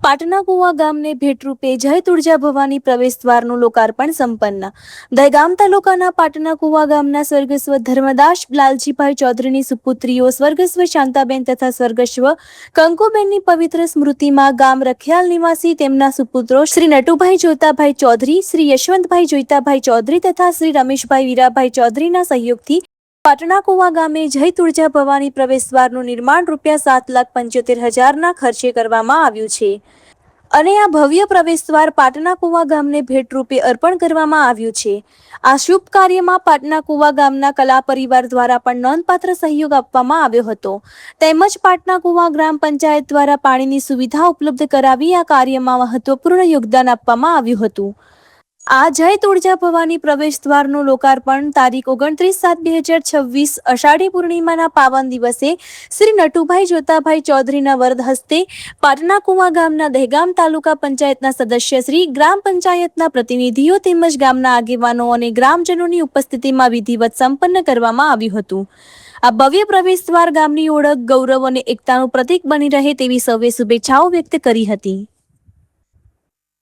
પાટના કુવા ગામને ભેટરૂપે જય તુળજા ભવાની પ્રવેશદ્વારનું લોકાર્પણ સંપન્ન। દહેગામ તાલુકાના પાટના કુવા ગામના સ્વર્ગસ્વ ધર્મદાસ લાલજીભાઈ ચૌધરીની સુપુત્રીઓ સ્વર્ગસ્વ શાંતાબેન તથા સ્વર્ગસ્વ કંકુબેનની પવિત્ર સ્મૃતિમાં ગામ રખિયાલ નિવાસી તેમના સુપુત્રો શ્રી નટુભાઈ જોતાભાઈ ચૌધરી, શ્રી યશવંતભાઈ જોઈતાભાઈ ચૌધરી તથા શ્રી રમેશભાઈ વીરાભાઈ ચૌધરીના સહયોગથી પાટના કુવા ગામે જય તુળજા ભવાની પ્રવેશદ્વારનું નિર્માણ ₹7,75,000ના ખર્ચે કરવામાં આવ્યું છે અને આ ભવ્ય પ્રવેશદ્વાર પાટના કુવા ગામને ભેટરૂપે અર્પણ કરવામાં આવ્યું છે। આ શુભ કાર્યમાં પાટના કુવા ગામના કલા પરિવાર દ્વારા પણ નોંધપાત્ર સહયોગ આપવામાં આવ્યો હતો તેમજ પાટના કુવા ગ્રામ પંચાયત દ્વારા પાણીની સુવિધા ઉપલબ્ધ કરાવી આ કાર્યમાં મહત્વપૂર્ણ યોગદાન આપવામાં આવ્યું હતું। આ જય તુળજા ભવાની પ્રવેશદ્વારનું લોકાર્પણ તારીખ 29/7/2026 અષાઢી પૂર્ણિમાના પાવન દિવસે શ્રી નટુભાઈ જોતાભાઈ ચૌધરીના વરદ હસ્તે પાટના કુવા ગામના દહેગામ તાલુકા પંચાયતના સદસ્યશ્રી, ગ્રામ પંચાયતના પ્રતિનિધિઓ તેમજ ગામના આગેવાનો અને ગ્રામજનોની ઉપસ્થિતિમાં વિધિવત સંપન્ન કરવામાં આવ્યું હતું। આ ભવ્ય પ્રવેશદ્વાર ગામની ઓળખ, ગૌરવ અને એકતાનું પ્રતીક બની રહે તેવી સૌએ શુભેચ્છાઓ વ્યક્ત કરી હતી।